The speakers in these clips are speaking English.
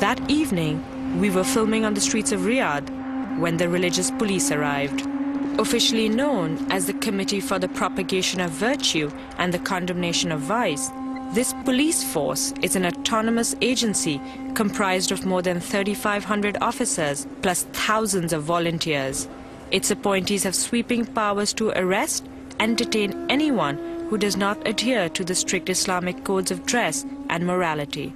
That evening, we were filming on the streets of Riyadh when the religious police arrived. Officially known as the Committee for the Propagation of Virtue and the Condemnation of Vice, this police force is an autonomous agency comprised of more than 3,500 officers plus thousands of volunteers. Its appointees have sweeping powers to arrest and detain anyone who does not adhere to the strict Islamic codes of dress and morality.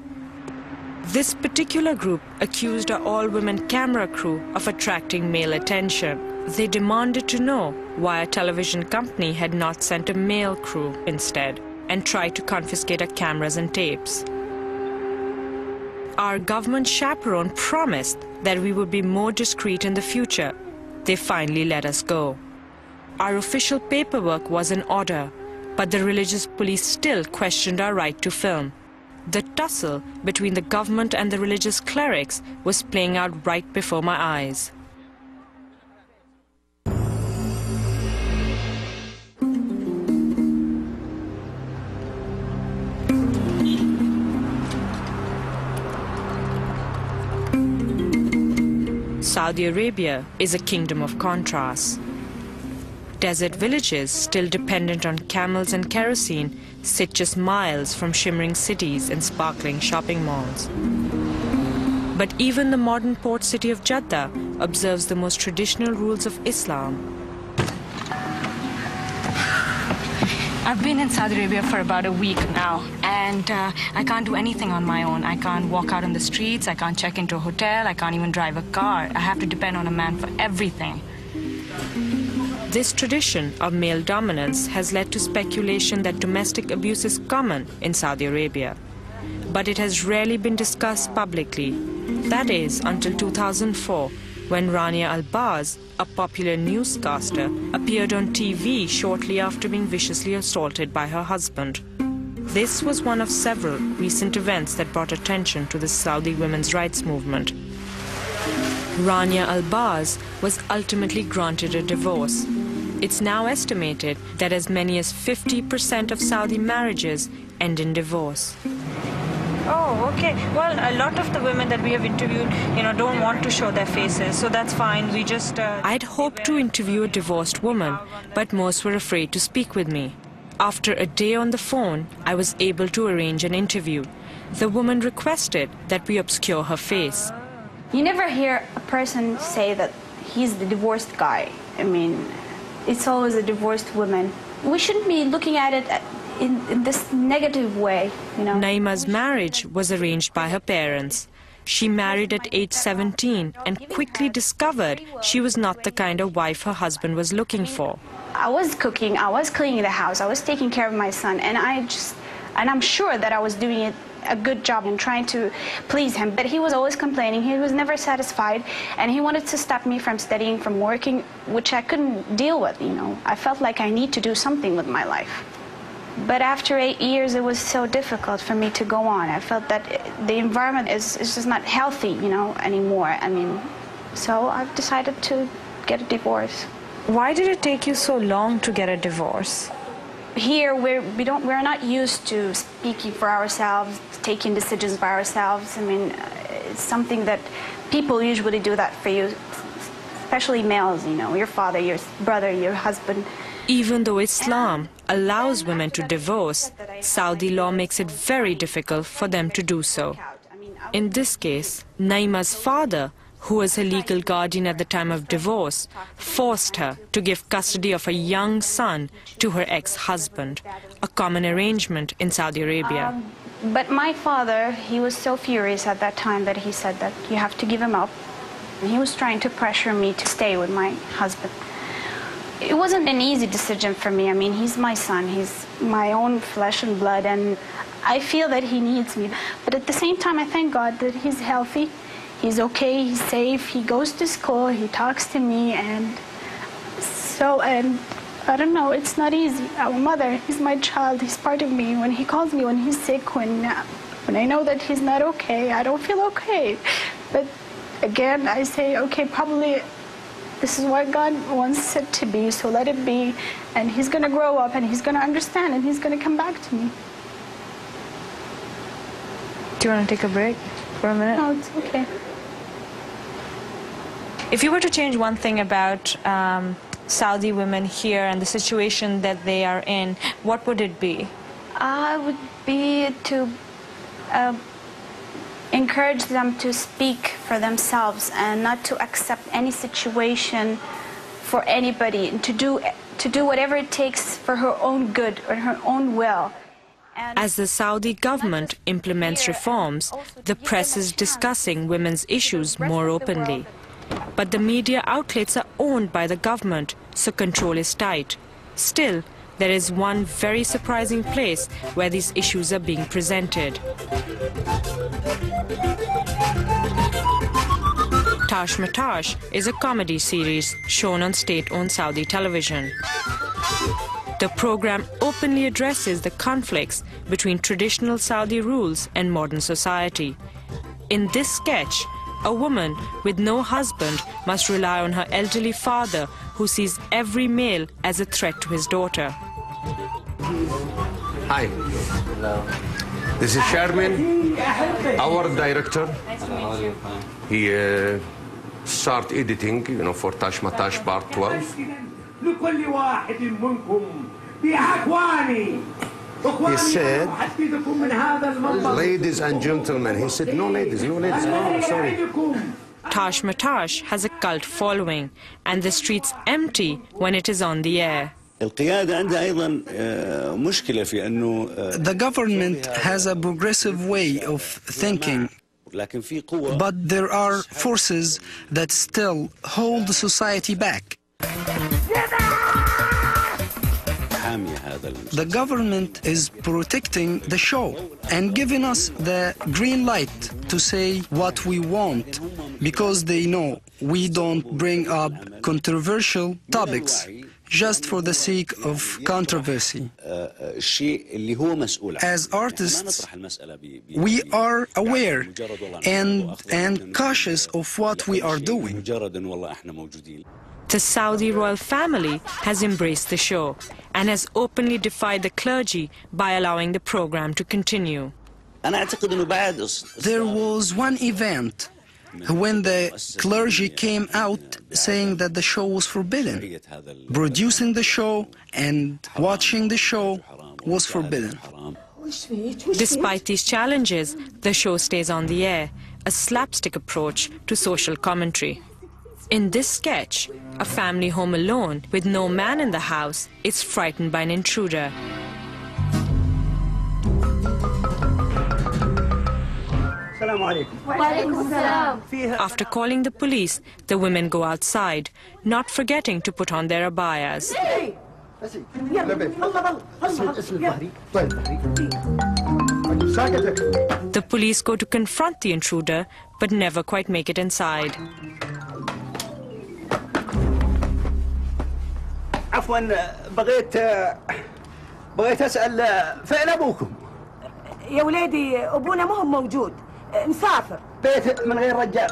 This particular group accused our all-women camera crew of attracting male attention. They demanded to know why a television company had not sent a male crew instead, and tried to confiscate our cameras and tapes. Our government chaperone promised that we would be more discreet in the future. They finally let us go. Our official paperwork was in order, but the religious police still questioned our right to film. The tussle between the government and the religious clerics was playing out right before my eyes. Saudi Arabia is a kingdom of contrasts. Desert villages, still dependent on camels and kerosene, sit just miles from shimmering cities and sparkling shopping malls. But even the modern port city of Jeddah observes the most traditional rules of Islam. I've been in Saudi Arabia for about a week now, and I can't do anything on my own. I can't walk out on the streets, I can't check into a hotel, I can't even drive a car. I have to depend on a man for everything. This tradition of male dominance has led to speculation that domestic abuse is common in Saudi Arabia. But it has rarely been discussed publicly. That is, until 2004, when Rania Albaz, a popular newscaster, appeared on TV shortly after being viciously assaulted by her husband. This was one of several recent events that brought attention to the Saudi women's rights movement. Rania Albaz was ultimately granted a divorce. It's now estimated that as many as 50% of Saudi marriages end in divorce. Oh, okay. Well, a lot of the women that we have interviewed, don't want to show their faces, so that's fine. We just... I'd hoped to interview a divorced woman, but most were afraid to speak with me. After a day on the phone, I was able to arrange an interview. The woman requested that we obscure her face. You never hear a person say that he's the divorced guy. I mean, it's always a divorced woman. We shouldn't be looking at it in this negative way, Naima's marriage was arranged by her parents. She married at age 17 and quickly discovered she was not the kind of wife her husband was looking for. I was cooking, I was cleaning the house, I was taking care of my son, and I'm sure that I was doing a good job in trying to please him, but he was always complaining. He was never satisfied, and he wanted to stop me from studying, from working, which I couldn't deal with, I felt like I need to do something with my life. But after 8 years, it was so difficult for me to go on. I felt that the environment is just not healthy, anymore. So I've decided to get a divorce. Why did it take you so long to get a divorce? Here, we're not used to speaking for ourselves, taking decisions by ourselves. It's something that people usually do that for you, especially males, your father, your brother, your husband. Even though Islam allows women to divorce, Saudi law makes it very difficult for them to do so. In this case, Naima's father, who was her legal guardian at the time of divorce, forced her to give custody of a young son to her ex-husband, a common arrangement in Saudi Arabia. But my father, he was so furious at that time that he said that you have to give him up. He was trying to pressure me to stay with my husband. It wasn't an easy decision for me. He's my son, he's my own flesh and blood, and I feel that he needs me. But at the same time, I thank God that he's healthy. He's okay, he's safe, he goes to school, he talks to me, and I don't know, it's not easy. I'm a mother, he's my child, he's part of me. When he calls me when he's sick, when I know that he's not okay, I don't feel okay. But again, I say, okay, probably this is what God wants it to be, so let it be. And he's gonna grow up, and he's gonna understand, and he's gonna come back to me. Do you want to take a break? for a minute? No, it's okay. If you were to change one thing about Saudi women here and the situation that they are in, what would it be? Would be to encourage them to speak for themselves and not to accept any situation for anybody, and to do whatever it takes for her own good or her own will. And as the Saudi government implements reforms, the press is discussing women's issues more openly. But the media outlets are owned by the government, so control is tight. Still, there is one very surprising place where these issues are being presented. Tash Matash is a comedy series shown on state-owned Saudi television. The program openly addresses the conflicts between traditional Saudi rules and modern society. In this sketch, a woman with no husband must rely on her elderly father, who sees every male as a threat to his daughter. Hi. Hello. This is Sharmeen, our director. Nice to meet you. He start editing, for Tash Matash Part 12. He said, ladies and gentlemen. He said, no ladies, no ladies. Oh, sorry. Tash Matash has a cult following, and the streets empty when it is on the air. The government has a progressive way of thinking, but there are forces that still hold the society back. The government is protecting the show and giving us the green light to say what we want, because they know we don't bring up controversial topics just for the sake of controversy. As artists, we are aware and cautious of what we are doing. The Saudi royal family has embraced the show and has openly defied the clergy by allowing the program to continue. There was one event when the clergy came out saying that the show was forbidden. Producing the show and watching the show was forbidden. Despite these challenges, the show stays on the air, a slapstick approach to social commentary. In this sketch, a family home alone with no man in the house is frightened by an intruder. After calling the police, the women go outside, not forgetting to put on their abayas. The police go to confront the intruder, but never quite make it inside. عفوا بغيت أسأل فين أبوكم؟ يا ولادي أبونا ما هو موجود، مسافر. بيت من غير رجال.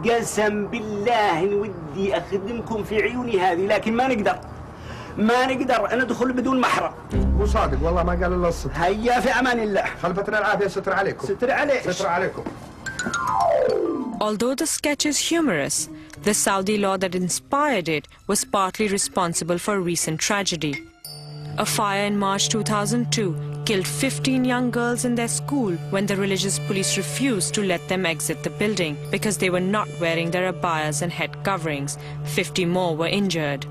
قسم بالله إن ودي أخدمكم في عيوني هذه، لكن ما نقدر أنا أدخل بدون محرم. مو صادق والله ما قال إلا الصدق. هيا في أمان الله. خلفتنا العافية. ستر عليكم. ستر عليكم. Although the sketch is humorous, the Saudi law that inspired it was partly responsible for a recent tragedy. A fire in March 2002 killed 15 young girls in their school when the religious police refused to let them exit the building because they were not wearing their abayas and head coverings. 50 more were injured.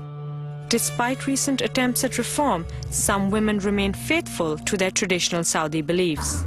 Despite recent attempts at reform, some women remain faithful to their traditional Saudi beliefs.